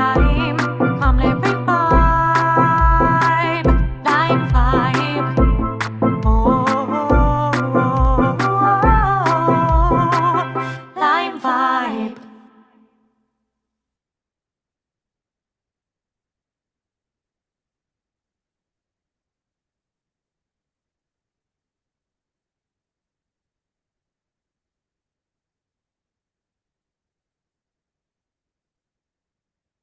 lime. Come let me vibe, lime vibe. Oh, lime vibe.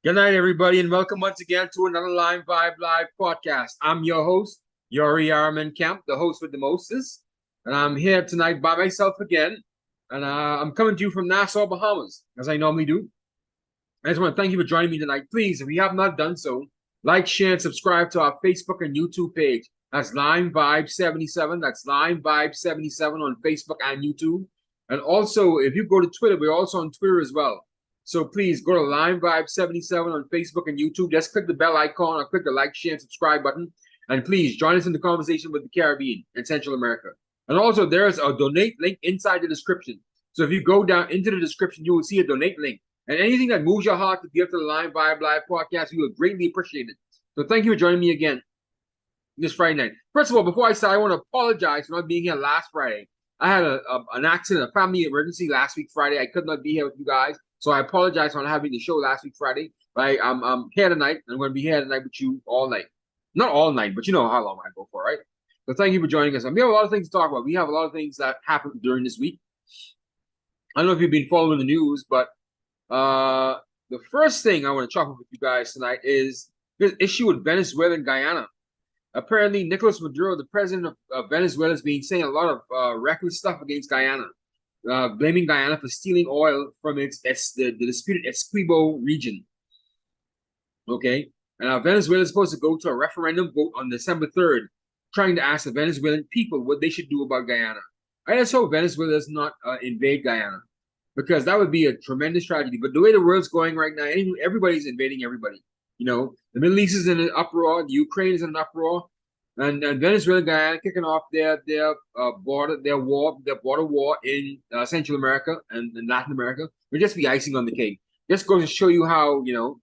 Good night, everybody, and welcome once again to another LimeVibe Live podcast. I'm your host, Yori Araman Kemp, the host with the mostest, and I'm here tonight by myself again, and I'm coming to you from Nassau, Bahamas, as I normally do. I just want to thank you for joining me tonight. Please, if you have not done so, like, share, and subscribe to our Facebook and YouTube page. That's LimeVibe77. That's LimeVibe77 on Facebook and YouTube. And also, if you go to Twitter, we're also on Twitter as well. So please go to LimeVibe77 on Facebook and YouTube. Just click the bell icon or click the like, share, and subscribe button. And please join us in the conversation with the Caribbean and Central America. And also, there is a donate link inside the description. So if you go down into the description, you will see a donate link. And anything that moves your heart to give to the LimeVibe Live podcast, we would greatly appreciate it. So thank you for joining me again this Friday night. First of all, before I start, I want to apologize for not being here last Friday. I had an accident, a family emergency last week Friday. I could not be here with you guys. So I apologize for not having the show last week Friday. But I'm here tonight. I'm going to be here tonight with you all night. Not all night, but you know how long I go for, right? So thank you for joining us. And we have a lot of things to talk about. We have a lot of things that happened during this week. I don't know if you've been following the news, but the first thing I want to talk about with you guys tonight is this issue with Venezuela and Guyana. Apparently, Nicolas Maduro, the president of Venezuela, has been saying a lot of reckless stuff against Guyana, blaming Guyana for stealing oil from the disputed Essequibo region. Okay, and Venezuela is supposed to go to a referendum vote on December 3rd, trying to ask the Venezuelan people what they should do about Guyana. I just hope Venezuela does not invade Guyana, because that would be a tremendous tragedy. But the way the world's going right now, everybody's invading everybody. You know, the Middle East is in an uproar, the Ukraine is in an uproar, and Venezuela and Guyana kicking off their border war in Central America and Latin America will just be icing on the cake. Just goes to show you how, you know,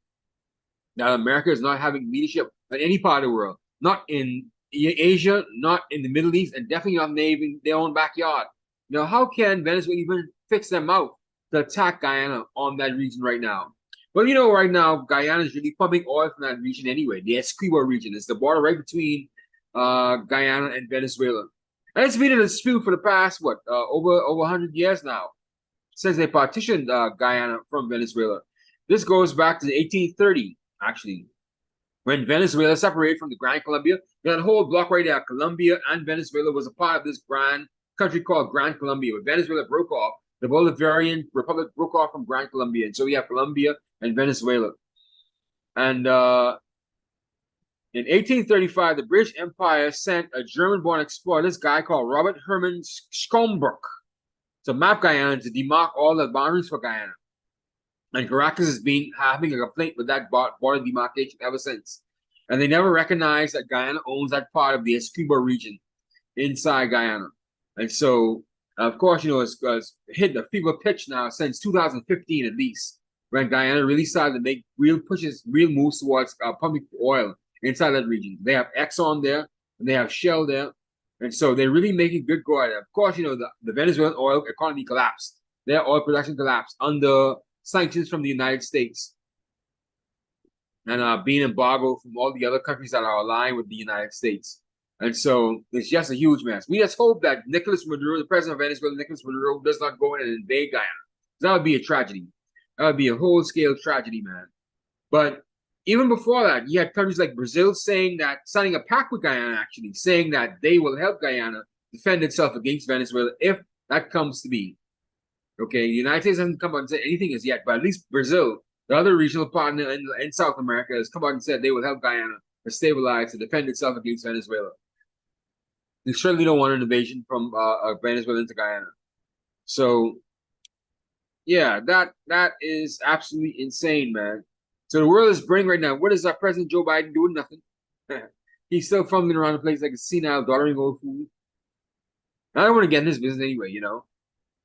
that America is not having leadership in any part of the world, not in Asia, not in the Middle East, and definitely not in their own backyard. You know, how can Venezuela even fix them out to attack Guyana on that region right now? Well, you know, right now, Guyana is really pumping oil from that region anyway. The Essequibo region is the border right between Guyana and Venezuela. And it's been in a dispute for the past, over 100 years now, since they partitioned Guyana from Venezuela. This goes back to 1830, actually, when Venezuela separated from the Grand Colombia. That whole block right there, Colombia and Venezuela, was a part of this grand country called Grand Colombia. When Venezuela broke off, the Bolivarian Republic broke off from Grand Colombia. And so we have Colombia and Venezuela. And in 1835, the British Empire sent a German-born explorer, this guy called Robert Herman Schomburgk, to map Guyana, to demark all the boundaries for Guyana. And Caracas has been having a complaint with that border demarcation ever since. And they never recognized that Guyana owns that part of the Essequibo region inside Guyana. And so, of course, you know, it's hit the fever pitch now since 2015 at least, when Guyana really started to make real moves towards pumping oil inside that region. They have Exxon there, and they have Shell there. And so they're really making good go at it. Of course, you know, the Venezuelan oil economy collapsed. Their oil production collapsed under sanctions from the United States and being embargoed from all the other countries that are aligned with the United States. And so it's just a huge mess. We just hope that Nicolas Maduro, the president of Venezuela, Nicolas Maduro, does not go in and invade Guyana. That would be a tragedy. That would be a whole-scale tragedy, man. But even before that, you had countries like Brazil signing a pact with Guyana, actually, saying that they will help Guyana defend itself against Venezuela if that comes to be. Okay, the United States hasn't come out and said anything as yet, but at least Brazil, the other regional partner in South America, has come out and said they will help Guyana to stabilize, to defend itself against Venezuela. They certainly don't want an invasion from Venezuela into Guyana. So, yeah, that is absolutely insane, man. So the world is burning right now. What is our President Joe Biden doing? Nothing. He's still fumbling around the place like a senile, doddering old fool. I don't want to get in this business anyway, you know.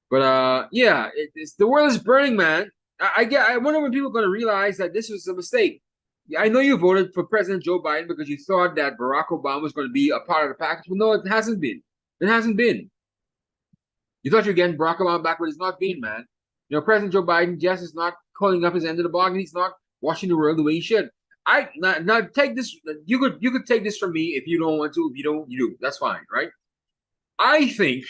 But yeah, the world is burning, man. I wonder when people are going to realize that this was a mistake. Yeah, I know you voted for President Joe Biden because you thought that Barack Obama was going to be a part of the package. Well, no, it hasn't been. It hasn't been. You thought you were getting Barack Obama back, but it's not been, man. President Joe Biden just is not calling up his end of the bargain. He's not watching the world the way he should. Now take this. You could take this from me if you don't want to. If you don't, you do. That's fine, right? I think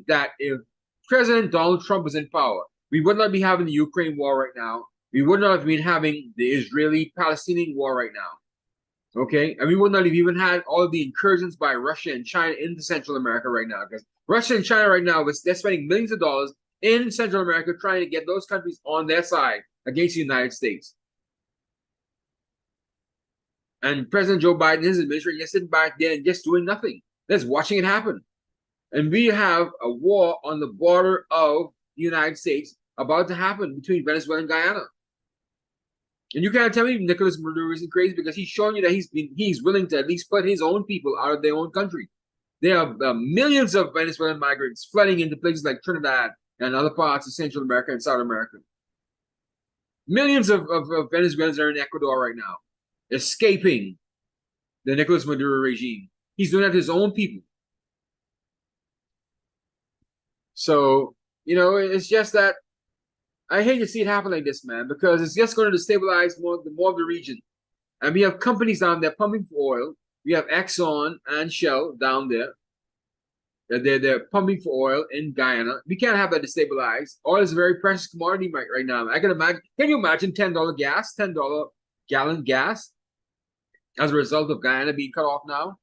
that if President Donald Trump was in power, we would not be having the Ukraine war right now. We would not have been having the Israeli-Palestinian war right now. Okay? And we would not have even had all of the incursions by Russia and China into Central America right now. Because Russia and China right now, they're spending millions of dollars in Central America trying to get those countries on their side against the United States. And President Joe Biden and his administration just sitting back there and just doing nothing. Just watching it happen. And we have a war on the border of the United States about to happen between Venezuela and Guyana. And you can't tell me Nicolas Maduro isn't crazy because he's showing you that he's willing to at least put his own people out of their own country. There are millions of Venezuelan migrants flooding into places like Trinidad and other parts of Central America and South America. Millions of Venezuelans are in Ecuador right now, escaping the Nicolas Maduro regime. He's doing that to his own people. So, it's just that I hate to see it happen like this, man, because it's just going to destabilize more of the region. And we have companies down there pumping for oil. We have Exxon and Shell down there. They're pumping for oil in Guyana. We can't have that destabilized. Oil is a very precious commodity right now. I can imagine. Can you imagine $10 gas, $10 gallon gas, as a result of Guyana being cut off now?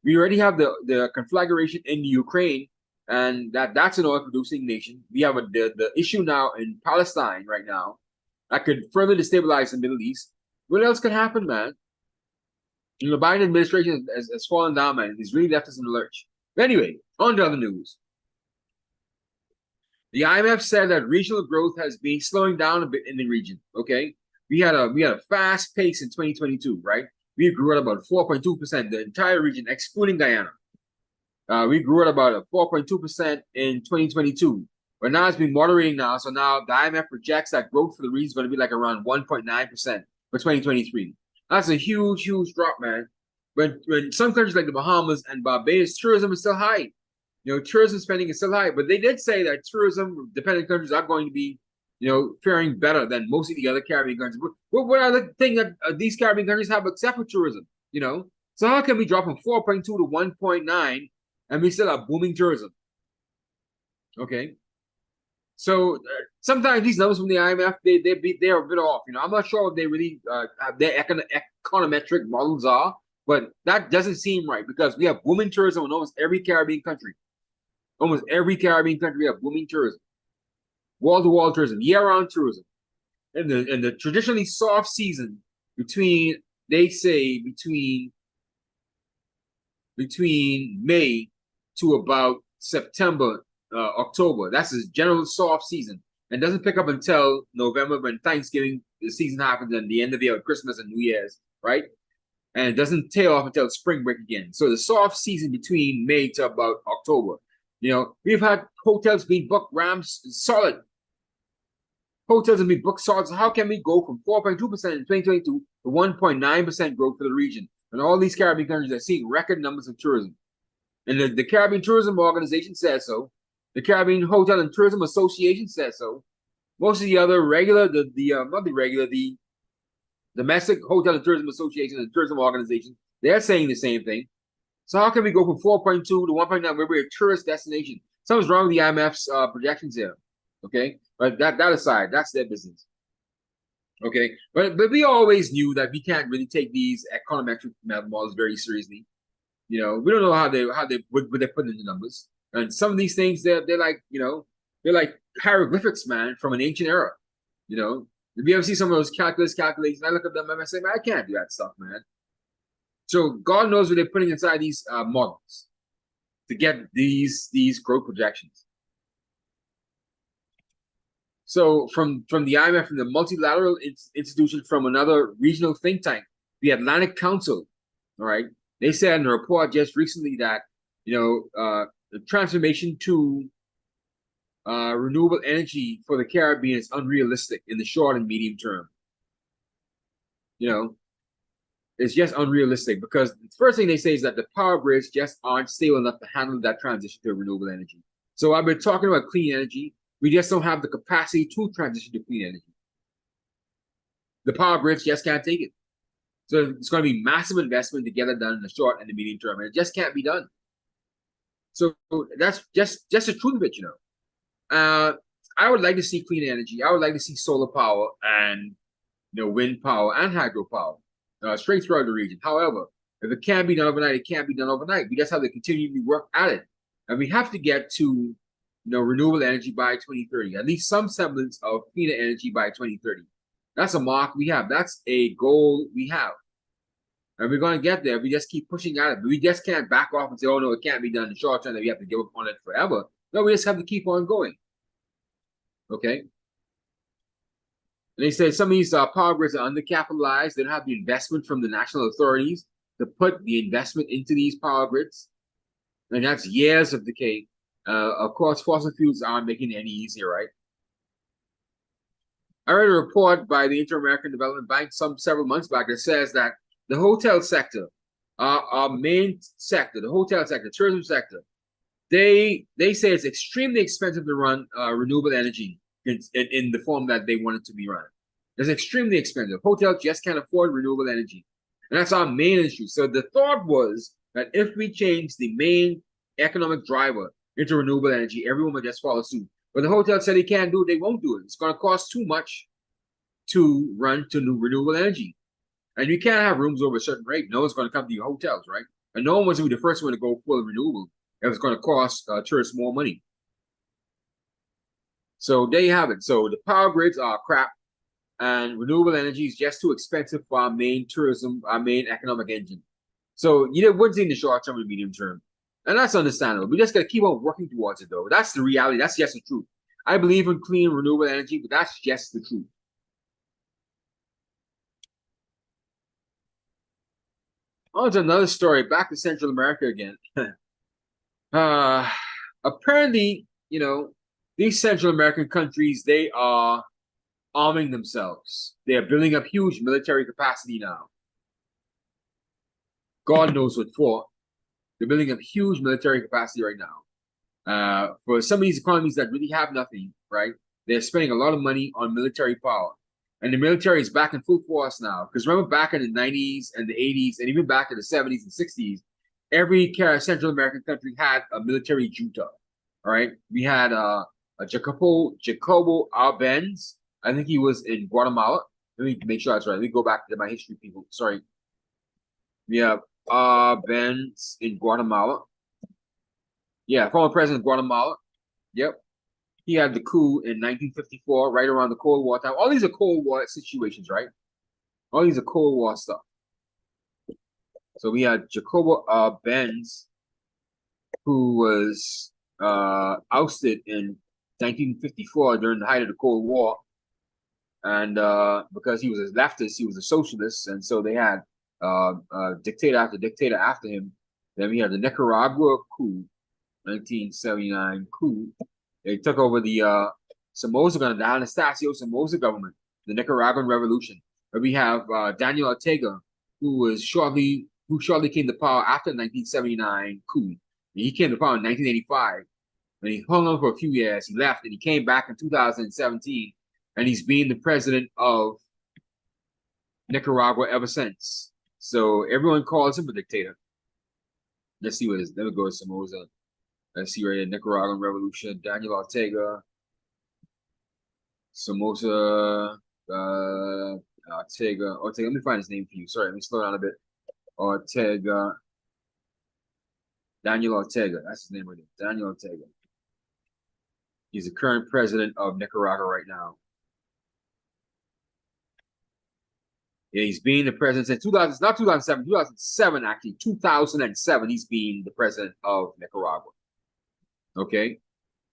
We already have the conflagration in Ukraine, and that's an oil-producing nation. We have the issue now in Palestine right now that could further destabilize the Middle East. What else could happen, man? The Biden administration has fallen down, man. He's really left us in the lurch. But anyway, on to other news. The IMF said that regional growth has been slowing down a bit in the region. Okay, we had a fast pace in 2022, right? We grew at about 4.2%, the entire region, excluding Guyana. We grew at about 4.2% in 2022, but now it's been moderating now. So now the IMF projects that growth for the region is going to be like around 1.9% for 2023. That's a huge, huge drop, man. When some countries like the Bahamas and Barbados, tourism is still high. Tourism spending is still high, but they did say that tourism-dependent countries are going to be, faring better than most of the other Caribbean countries. What other thing that these Caribbean countries have except for tourism? So how can we drop from 4.2 to 1.9 and we still have booming tourism? Okay, so sometimes these numbers from the IMF they're a bit off. I'm not sure if they really their econometric models are, but that doesn't seem right because we have booming tourism in almost every Caribbean country. Almost every Caribbean country we have booming tourism, wall-to-wall tourism, year-round tourism, and the traditionally soft season between May to about September, October. That's a general soft season, and doesn't pick up until November when Thanksgiving the season happens and the end of the year, Christmas and New Year's, right? And it doesn't tail off until spring break again. So the soft season between May to about October. We've had hotels being booked solid. Hotels have been booked solid. So how can we go from 4.2% in 2022 to 1.9% growth for the region? And all these Caribbean countries are seeing record numbers of tourism. And the Caribbean Tourism Organization says so. The Caribbean Hotel and Tourism Association says so. Most of the other the Domestic Hotel and Tourism Association and Tourism Organization, they're saying the same thing. So how can we go from 4.2 to 1.9 where we're a tourist destination? Something's wrong with the IMF's projections here. Okay, but that aside, that's their business. Okay, but we always knew that we can't really take these econometric models very seriously. We don't know how they put in the numbers, and some of these things they're like hieroglyphics, man, from an ancient era. If you ever see some of those calculations, I look at them and I say, man, I can't do that stuff, man. So God knows what they're putting inside these models to get these growth projections. So from the IMF, from the multilateral institution, from another regional think tank, the Atlantic Council, all right, they said in a report just recently that the transformation to renewable energy for the Caribbean is unrealistic in the short and medium term. You know, it's just unrealistic because the first thing they say is that the power grids just aren't stable enough to handle that transition to renewable energy. So I've been talking about clean energy. We just don't have the capacity to transition to clean energy. The power grids just can't take it. So it's going to be massive investment to get it done in the short and the medium term, and it just can't be done. So that's just the truth of it, you know. I would like to see clean energy. I would like to see solar power and wind power and hydropower straight throughout the region. However, if it can't be done overnight, it can't be done overnight. We just have to continually work at it, and we have to get to renewable energy by 2030. At least some semblance of cleaner energy by 2030. That's a mark we have. That's a goal we have. And we're going to get there. We just keep pushing at it. But we just can't back off and say, oh, no, it can't be done in the short term, that we have to give up on it forever. No, we just have to keep on going. Okay? And they say some of these power grids are undercapitalized. They don't have the investment from the national authorities to put the investment into these power grids. And that's years of decay. Of course, fossil fuels aren't making it any easier, right? I read a report by the Inter-American Development Bank several months back that says that the hotel sector, our main sector, the hotel sector, tourism sector, they say it's extremely expensive to run renewable energy in the form that they want it to be run. It's extremely expensive. Hotels just can't afford renewable energy. And that's our main issue. So the thought was that if we change the main economic driver into renewable energy, everyone would just follow suit. But the hotel said they can't do it, they won't do it. It's going to cost too much to run to new renewable energy. And you can't have rooms over a certain rate. No one's going to come to your hotels, right? And no one wants to be the first one to go full renewable if it's going to cost tourists more money. So there you have it. So the power grids are crap, and renewable energy is just too expensive for our main tourism, our main economic engine. So you wouldn't see in the short term and medium term. And that's understandable. We just got to keep on working towards it, though. That's the reality. That's just the truth. I believe in clean, renewable energy, but that's just the truth. On to another story. Back to Central America again. Apparently, these Central American countries, they are arming themselves. They are building up huge military capacity now. God knows what for. They're building up huge military capacity right now. For some of these economies that really have nothing, right? They're spending a lot of money on military power. And the military is back in full force now. Because remember back in the 90s and the 80s, and even back in the 70s and 60s, every Central American country had a military junta. All right? We had Jacobo Arbenz. I think he was in Guatemala. Let me make sure that's right. Let me go back to my history, people. Sorry. We have Arbenz in Guatemala. Yeah, former president of Guatemala. Yep. He had the coup in 1954, right around the Cold War time. All these are Cold War situations, right? All these are Cold War stuff. So we had Jacobo Arbenz, who was ousted in 1954 during the height of the Cold War. And because he was a leftist, he was a socialist, and so they had dictator after dictator after him. Then we had the Nicaragua coup, 1979 coup. They took over the Somoza government, the Anastasio Somoza government, the Nicaraguan Revolution. But we have Daniel Ortega, who shortly came to power after the 1979 coup. And he came to power in 1985, and he hung on for a few years. He left, and he came back in 2017, and he's been the president of Nicaragua ever since. So everyone calls him a dictator. Let's see what it is. There we go, Somoza. Let's see right here, Nicaraguan Revolution, Daniel Ortega, Somoza, Ortega. Let me find his name for you. Sorry, let me slow down a bit. Ortega, Daniel Ortega. That's his name right there. Daniel Ortega. He's the current president of Nicaragua right now. Yeah, he's been the president since 2007 actually. 2007, he's been the president of Nicaragua. Okay,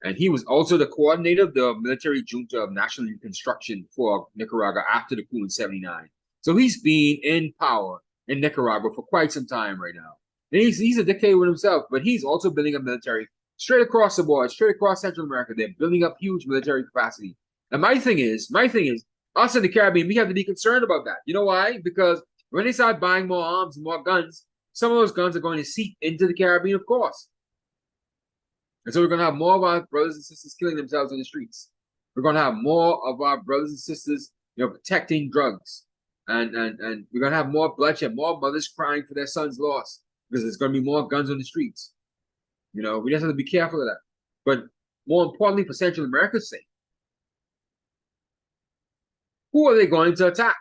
and he was also the coordinator of the military junta of national reconstruction for Nicaragua after the coup in '79. So he's been in power in Nicaragua for quite some time right now. And he's a dictator with himself, but he's also building a military straight across the board, straight across Central America. They're building up huge military capacity. And my thing is, us in the Caribbean, we have to be concerned about that. You know why? Because when they start buying more arms and more guns, some of those guns are going to seep into the Caribbean, of course. And so we're going to have more of our brothers and sisters killing themselves in the streets. We're going to have more of our brothers and sisters, protecting drugs. And we're going to have more bloodshed, more mothers crying for their sons lost because there's going to be more guns on the streets. We just have to be careful of that. But more importantly, for Central America's sake, who are they going to attack?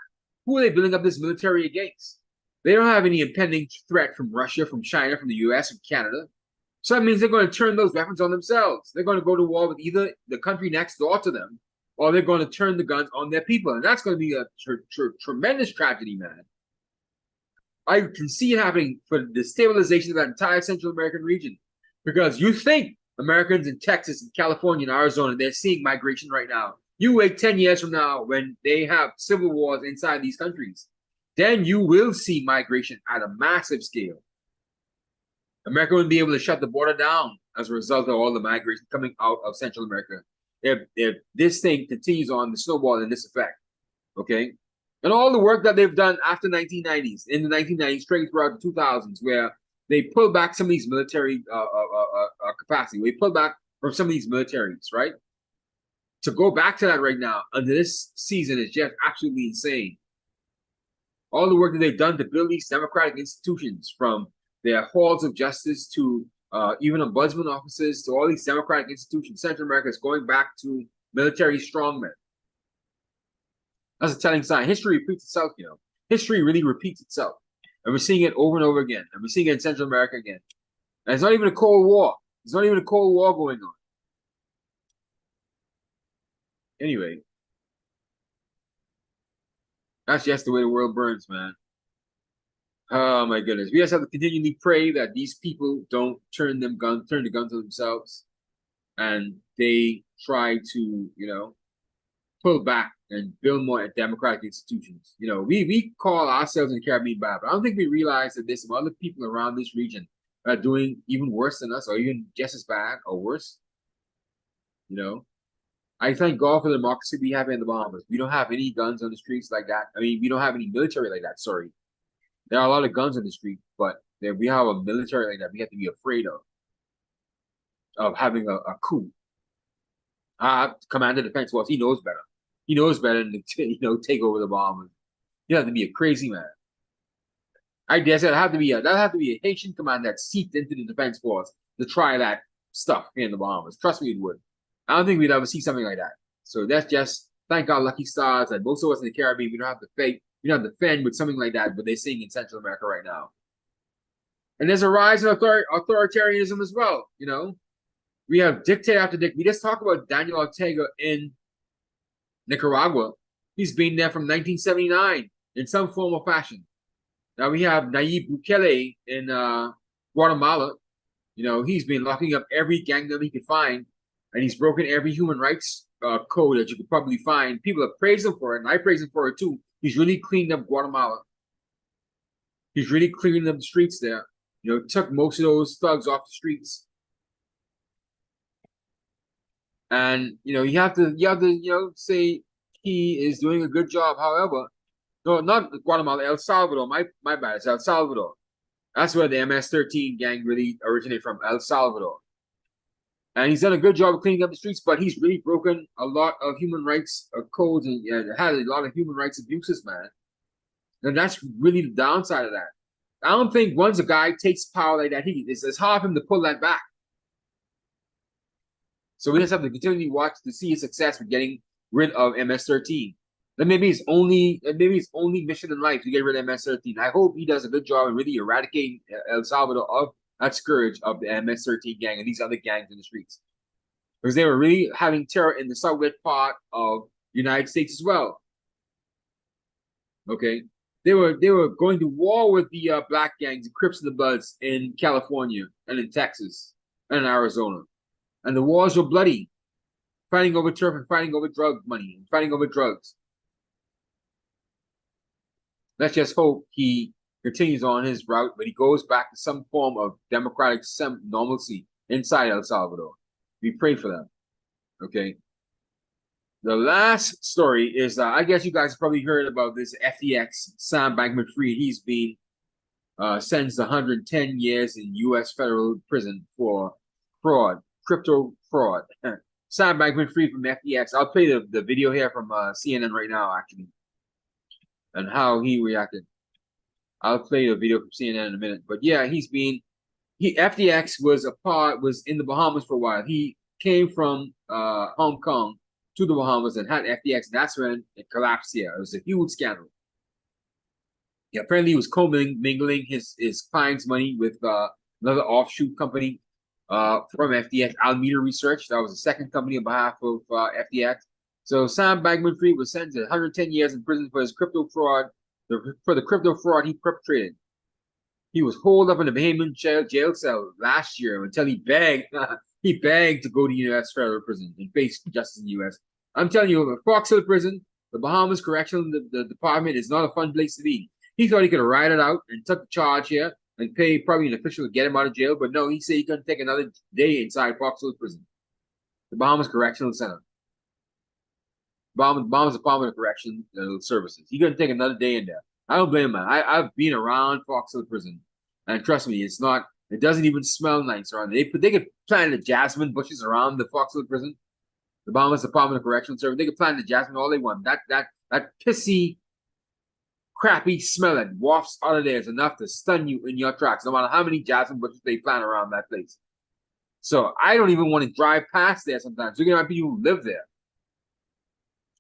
Who are they building up this military against? They don't have any impending threat from Russia, from China, from the US, from Canada. So that means they're going to turn those weapons on themselves. They're going to go to war with either the country next door to them, or they're going to turn the guns on their people. And that's going to be a tremendous tragedy, man. I can see it happening for the destabilization of that entire Central American region. Because you think Americans in Texas and California and Arizona, they're seeing migration right now. You wait 10 years from now when they have civil wars inside these countries. Then you will see migration at a massive scale. America wouldn't be able to shut the border down as a result of all the migration coming out of Central America. If this thing continues on, the snowball in this effect, okay? And all the work that they've done after 1990s, in the 1990s, straight throughout the 2000s, where they pulled back some of these military capacity. We pulled back from some of these militaries, right? To go back to that right now under this season is just absolutely insane. All the work that they've done to build these democratic institutions, from their halls of justice to even ombudsman offices, to all these democratic institutions, Central America is going back to military strongmen. That's a telling sign. History repeats itself, History really repeats itself. And we're seeing it over and over again. And we're seeing it in Central America again. And it's not even a Cold War. There's not even a Cold War going on. Anyway, that's just the way the world burns, man. Oh my goodness. We just have to continually pray that these people don't turn the gun on themselves, and they try to, pull back and build more democratic institutions. We call ourselves in the Caribbean bad, but I don't think we realize that there's some other people around this region that are doing even worse than us, or even just as bad or worse. I thank God for the democracy we have in the Bahamas. We don't have any guns on the streets like that. I mean, we don't have any military like that, sorry. There are a lot of guns on the street, but we have a military like that we have to be afraid of having a coup. Commander Defense Force, he knows better. He knows better than to take over the Bahamas. You have to be a crazy man. I guess that'd have to be a Haitian command that seeped into the defense force to try that stuff here in the Bahamas. Trust me, it would. I don't think we'd ever see something like that. So that's just, thank our lucky stars that most of us in the Caribbean, we don't have to fake, we don't have to fend with something like that, but they're seeing in Central America right now. And there's a rise in authoritarianism as well. We have dictator after dictator. We just talked about Daniel Ortega in Nicaragua. He's been there from 1979 in some form or fashion. Now we have Nayib Bukele in Guatemala. He's been locking up every gang that he could find, and he's broken every human rights code that you could probably find. People have praised him for it, and I praise him for it too. He's really cleaned up Guatemala. He's really cleaning up the streets there. Took most of those thugs off the streets. And you have to say he is doing a good job. However, no, not Guatemala, El Salvador. My bad. It's El Salvador. That's where the MS-13 gang really originated from, El Salvador. And he's done a good job of cleaning up the streets, but he's really broken a lot of human rights codes and had a lot of human rights abuses, man. And that's really the downside of that. I don't think once a guy takes power like that, it's hard for him to pull that back. So we just have to continually watch to see his success with getting rid of MS-13. That maybe his only mission in life to get rid of MS-13. I hope he does a good job in really eradicating El Salvador of that scourge of the MS-13 gang and these other gangs in the streets, because they were really having terror in the southwest part of the United States as well. Okay, they were going to war with the black gangs, the Crips and the Bloods in California and in Texas and in Arizona, and the wars were bloody, fighting over turf and fighting over drug money and fighting over drugs. Let's just hope he continues on his route, but he goes back to some form of democratic normalcy inside El Salvador. We pray for them. Okay. The last story is I guess you guys probably heard about this FTX Sam Bankman-Fried. He's been sentenced 110 years in U.S. federal prison for fraud, crypto fraud. Sam Bankman-Fried from FTX. I'll play the video here from CNN right now, actually, and how he reacted. I'll play the video from CNN in a minute. But yeah, FTX was in the Bahamas for a while. He came from Hong Kong to the Bahamas and had FTX. That's when it collapsed here. It was a huge scandal. Yeah, apparently he was co-mingling his clients' money with another offshoot company from FTX, Alameda Research. That was the second company on behalf of FTX. So Sam Bankman-Fried was sentenced to 110 years in prison for his crypto fraud, for the crypto fraud he perpetrated. He was holed up in a Bahamian jail cell last year until he begged to go to U.S. federal prison and face justice in the U.S. I'm telling you, Fox Hill Prison, the Bahamas Correctional the Department is not a fun place to be. He thought he could ride it out and took the charge here and pay probably an official to get him out of jail, but no, he said he couldn't take another day inside Fox Hill Prison, the Bahamas Correctional Center, Bahamas Department of Correctional Services. He couldn't take another day in there. I don't blame him, man. I've been around Fox Hill Prison, and trust me, it doesn't even smell nice around there. They could plant the jasmine bushes around the Fox Hill Prison, the Bahamas Department of Correctional Service. They could plant the jasmine all they want. That pissy, crappy smell that wafts out of there is enough to stun you in your tracks, no matter how many jasmine bushes they plant around that place. So I don't even want to drive past there sometimes. You're gonna have people who live there.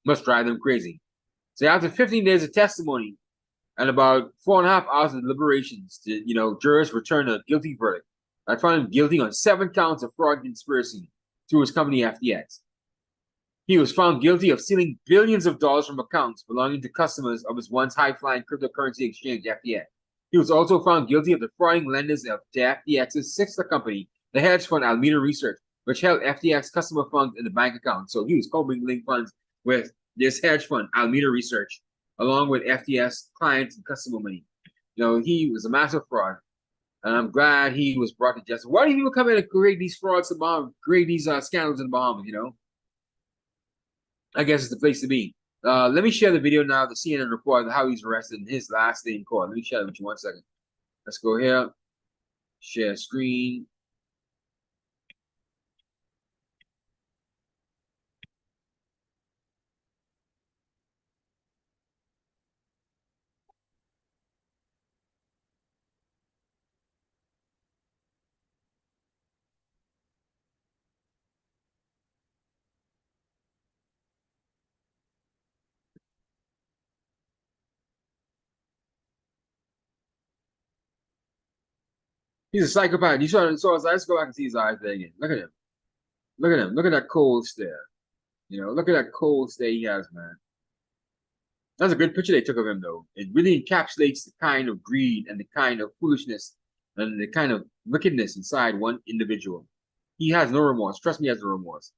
Must drive them crazy. So after 15 days of testimony and about 4.5 hours of deliberations, jurors returned a guilty verdict. I found him guilty on 7 counts of fraud and conspiracy through his company FTX. He was found guilty of stealing billions of dollars from accounts belonging to customers of his once high-flying cryptocurrency exchange, FTX. He was also found guilty of defrauding lenders of FTX's sister company, the hedge fund Alameda Research, which held FTX customer funds in the bank account. So he was commingling funds with this hedge fund, Alameda Research, along with FTX clients and customer money. He was a massive fraud. And I'm glad he was brought to justice. Why do people come in and create these frauds in the Bahamas, create these scandals in the Bahamas, I guess it's the place to be. Let me share the video now, the CNN report, how he's arrested in his last day in court. Let me share it with you 1 second. Let's go here. Share screen. He's a psychopath. You saw his eyes. Let's go back and see his eyes there again. Look at him. Look at him. Look at that cold stare. Look at that cold stare he has, man. That's a good picture they took of him, though. It really encapsulates the kind of greed and the kind of foolishness and the kind of wickedness inside one individual. He has no remorse. Trust me, he has no remorse.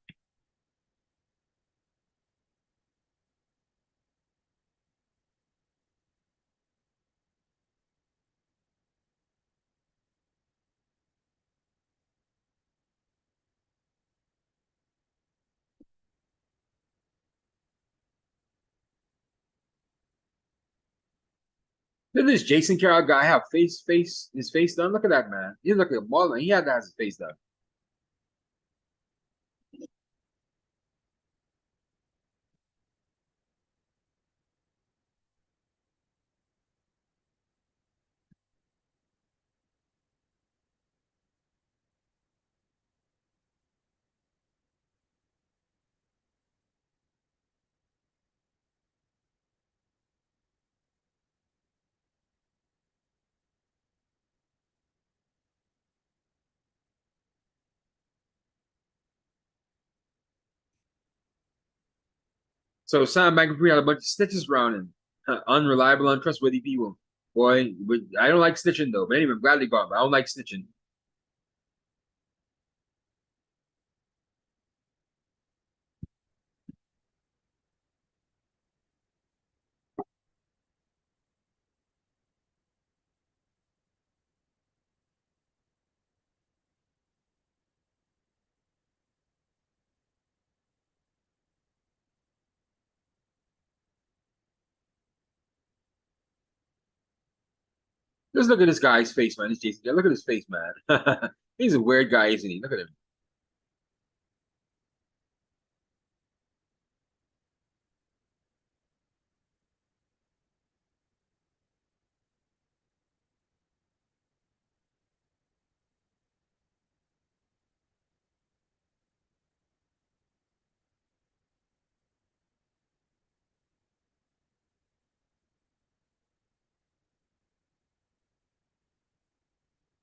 Look at this Jason Carroll guy have his face done. Look at that, man. He look like a baller. He had to have his face done. So Sam Bankman had a bunch of snitches around him. Unreliable, untrustworthy people. Boy, I don't like snitching though. But anyway, I'm glad they got him. I don't like snitching. Just look at this guy's face, man. This Jason. Yeah, look at his face, man. He's a weird guy, isn't he? Look at him.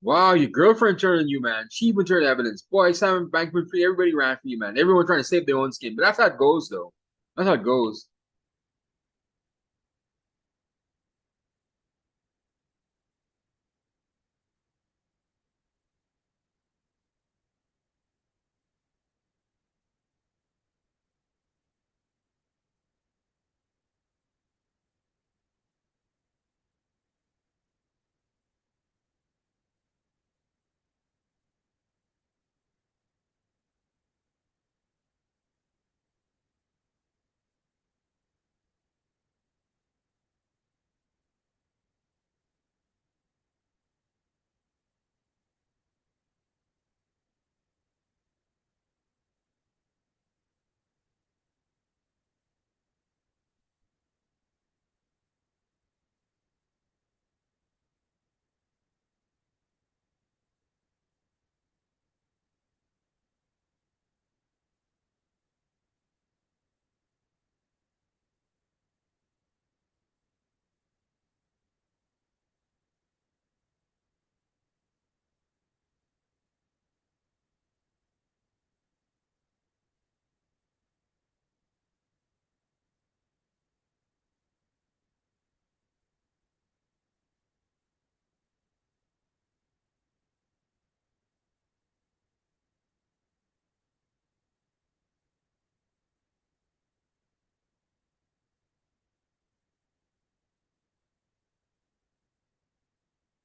Wow, your girlfriend turned on you, man. She even turned evidence. Boy, Simon Bankman Free, everybody ran for you, man. Everyone trying to save their own skin. But that's how it goes, though. That's how it goes.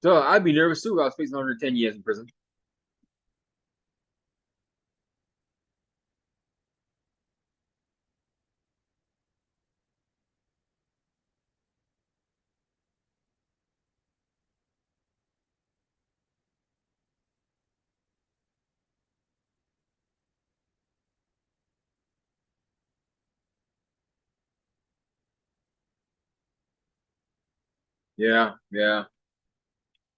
So I'd be nervous too if I was facing 110 years in prison. Yeah, yeah.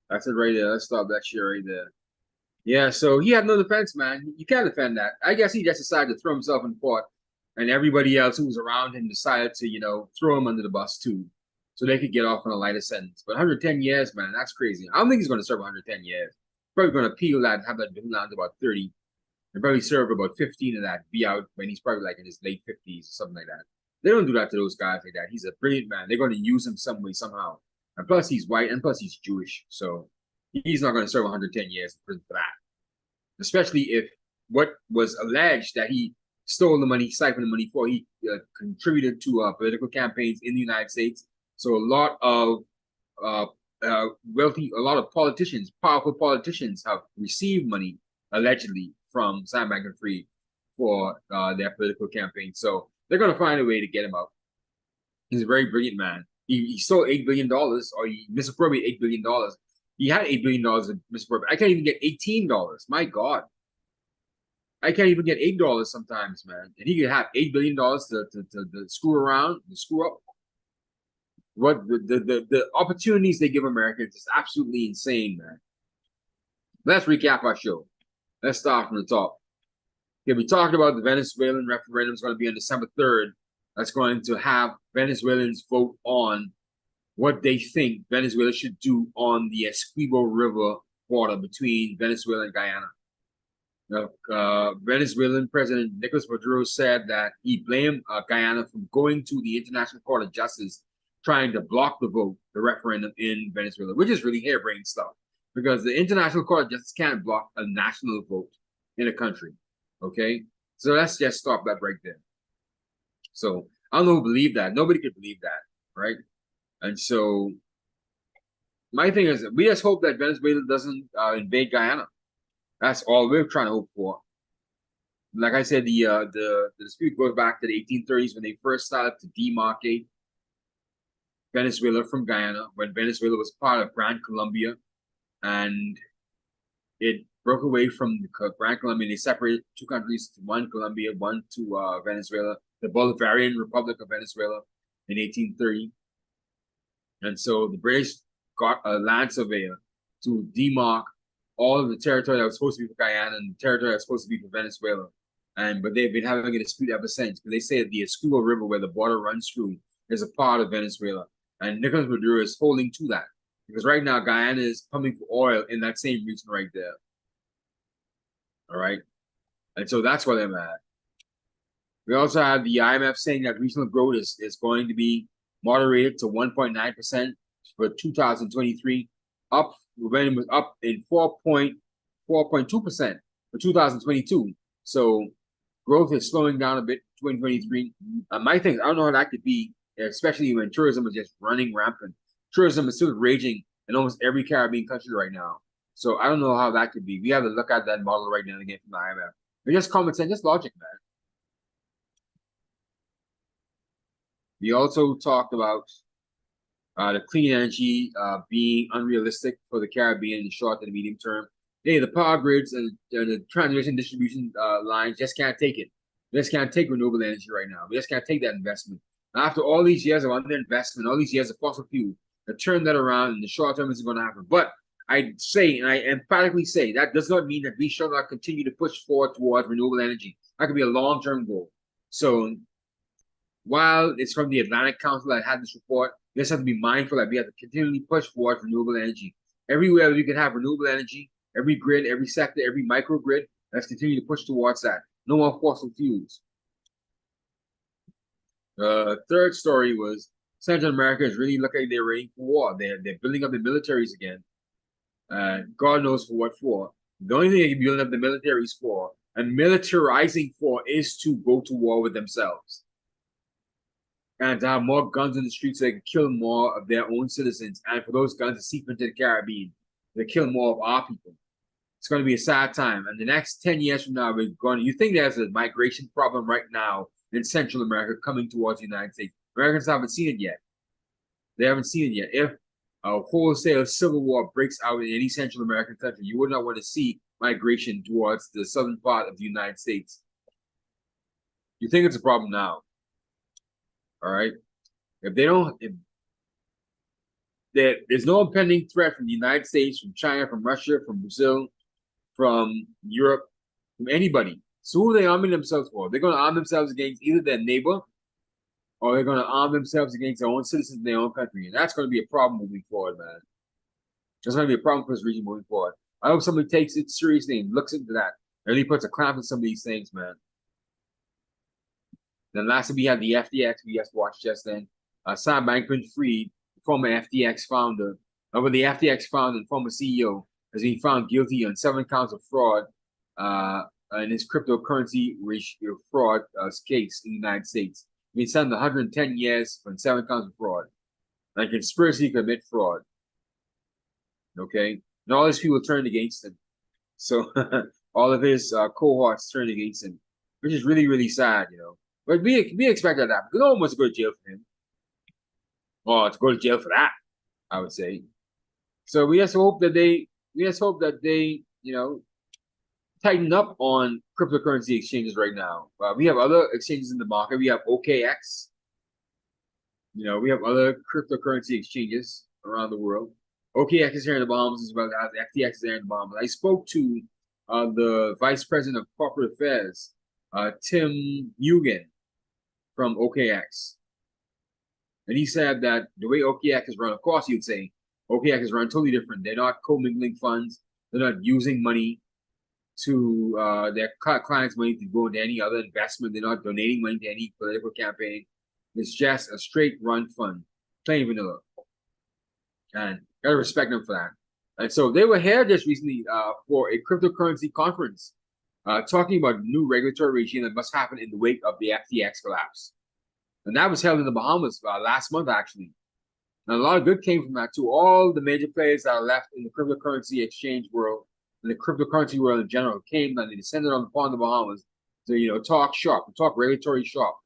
That's it right there. Let's stop that shit right there. Yeah, so he had no defense, man. You can't defend that. I guess he just decided to throw himself in court, and everybody else who was around him decided to, throw him under the bus too, so they could get off on a lighter sentence. But 110 years, man, that's crazy. I don't think he's going to serve 110 years. Probably going to appeal that, have that down to about 30, and probably serve about 15 of that, be out when he's probably like in his late 50s or something like that. They don't do that to those guys like that. He's a brilliant man. They're going to use him some way, somehow. And plus, he's white, and plus, he's Jewish. So he's not going to serve 110 years in prison for that, especially if what was alleged that he stole the money, siphoned the money for, he contributed to political campaigns in the United States. So a lot of uh, a lot of politicians, powerful politicians, have received money allegedly from Sam Bankman-Fried for their political campaign. So they're going to find a way to get him out. He's a very brilliant man. He stole $8 billion, or he misappropriated $8 billion. He had $8 billion in misappropriation. I can't even get $18. My God. I can't even get $8 sometimes, man. And he could have $8 billion to screw around, to screw up. What the opportunities they give Americans is absolutely insane, man. Let's recap our show. Let's start from the top. Okay, we talked about the Venezuelan referendum is going to be on December 3rd. That's going to have Venezuelans vote on what they think Venezuela should do on the Essequibo River border between Venezuela and Guyana. Venezuelan President Nicolas Maduro said that he blamed Guyana for going to the International Court of Justice, trying to block the vote, the referendum in Venezuela, which is really harebrained stuff, because the International Court of Justice can't block a national vote in a country. Okay, so let's just stop that right there. So I don't know who believed that. Nobody could believe that, right? And so my thing is, we just hope that Venezuela doesn't invade Guyana. That's all we're trying to hope for. Like I said, the dispute goes back to the 1830s when they first started to demarcate Venezuela from Guyana when Venezuela was part of Grand Colombia, and it broke away from the Grand Colombia. They separated two countries, one Colombia, one to Venezuela, the Bolivarian Republic of Venezuela in 1830. And so the British got a land surveyor to demark all of the territory that was supposed to be for Guyana and the territory that was supposed to be for Venezuela. But they've been having a dispute ever since, because they say that the Escudo River, where the border runs through, is a part of Venezuela. And Nicolas Maduro is holding to that, because right now Guyana is pumping for oil in that same region right there. All right. And so that's why they're mad. We also have the IMF saying that regional growth is going to be moderated to 1.9% for 2023, up when it was up in 4.2% for 2022. So growth is slowing down a bit in 2023. My thing, I don't know how that could be, especially when tourism is just running rampant. Tourism is still raging in almost every Caribbean country right now. So I don't know how that could be. We have to look at that model right now again from the IMF. But just common sense, just logic, man. We also talked about the clean energy being unrealistic for the Caribbean in the short and the medium term. Hey, the power grids and the transmission distribution lines just can't take it. We just can't take renewable energy right now. We just can't take that investment. After all these years of underinvestment, all these years of fossil fuel, to turn that around in the short term isn't going to happen. But I say, and I emphatically say, that does not mean that we shall not continue to push forward towards renewable energy. That could be a long-term goal. So while it's from the Atlantic Council that had this report, we just have to be mindful that we have to continually push forward renewable energy. Everywhere we can have renewable energy, every grid, every sector, every microgrid, let's continue to push towards that. No more fossil fuels. Third story was Central America is really looking like they're ready for war. They're building up the militaries again. God knows for what for. The only thing they can be building up the militaries for and militarizing for is to go to war with themselves. And to have more guns in the streets so they can kill more of their own citizens, and for those guns to seep into the Caribbean, to kill more of our people. It's going to be a sad time. And the next 10 years from now, you think there's a migration problem right now in Central America coming towards the United States. Americans haven't seen it yet. They haven't seen it yet. If a wholesale civil war breaks out in any Central American country, you would not want to see migration towards the southern part of the United States. You think it's a problem now. All right. If they don't, there's no impending threat from the United States, from China, from Russia, from Brazil, from Europe, from anybody. So who are they arming themselves for? They're going to arm themselves against either their neighbor, or they're going to arm themselves against their own citizens in their own country. And that's going to be a problem moving forward, man. That's going to be a problem for this region moving forward. I hope somebody takes it seriously and looks into that. And really puts a clamp on some of these things, man. Then lastly, we had the FTX we just watched just then. Sam Bankman-Fried, former FTX founder, the FTX founder and former CEO, has been found guilty on 7 counts of fraud in his cryptocurrency fraud case in the United States. He's been sentenced 110 years for 7 counts of fraud and conspiracy to commit fraud. Okay, and all these people turned against him. So all of his cohorts turned against him, which is really, really sad, you know. But we expected that. No one wants to go to jail for him. Or to go to jail for that, I would say. So we just hope that they, you know, tighten up on cryptocurrency exchanges right now. We have other exchanges in the market. We have OKX. You know, we have other cryptocurrency exchanges around the world. OKX is here in the Bahamas as well as FTX is there in the Bahamas. I spoke to the Vice President of Corporate Affairs, Tim Mugen from OKX. And he said that the way OKX is run, of course, you'd say OKX is run totally different. They're not commingling funds. They're not using money to their clients' money to go into any other investment. They're not donating money to any political campaign. It's just a straight run fund, plain vanilla. And gotta respect them for that. And so they were here just recently for a cryptocurrency conference, talking about new regulatory regime that must happen in the wake of the FTX collapse. And that was held in the Bahamas last month, actually. And a lot of good came from that, too. All the major players that are left in the cryptocurrency exchange world, and the cryptocurrency world in general, came and they descended upon the Bahamas to, you know, talk shop, talk regulatory shop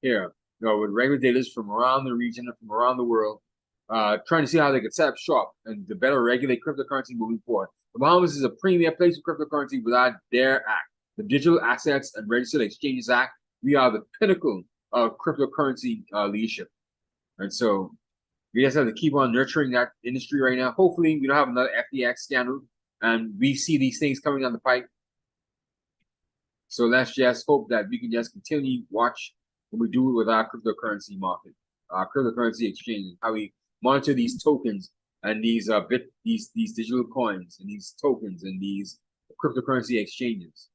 here, you know, with regulators from around the region and from around the world trying to see how they could set up shop and to better regulate cryptocurrency moving forward. The Bahamas is a premier place for cryptocurrency without DARE Act, the Digital Assets and Registered Exchanges Act. We are the pinnacle of cryptocurrency leadership. And so we just have to keep on nurturing that industry right now. Hopefully, we don't have another FTX scandal, and we see these things coming down the pipe. So let's just hope that we can just continue watch when we do it with our cryptocurrency market, our cryptocurrency exchanges, how we monitor these tokens and these these digital coins and these tokens and these cryptocurrency exchanges.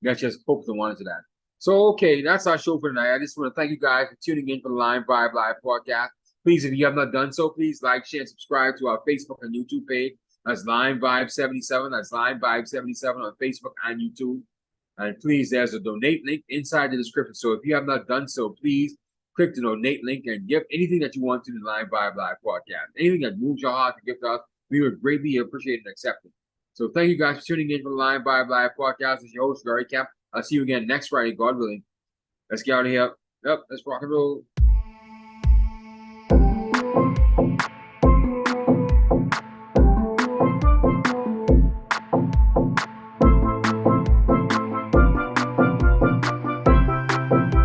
Let's just hope to monitor that. So, okay, that's our show for tonight. I just want to thank you guys for tuning in for the LimeVibe Live podcast. Please, if you have not done so, please like, share, and subscribe to our Facebook and YouTube page. That's LimeVibe77. That's LimeVibe77 on Facebook and YouTube. And please, there's a donate link inside the description. So if you have not done so, please click the donate link and give anything that you want to the LimeVibe Live podcast. Anything that moves your heart to give to us, we would greatly appreciate and accept it. So thank you guys for tuning in for the LimeVibe Live podcast. This is your host, Gary Kemp. I'll see you again next Friday, God willing. Let's get out of here. Yep, let's rock and roll.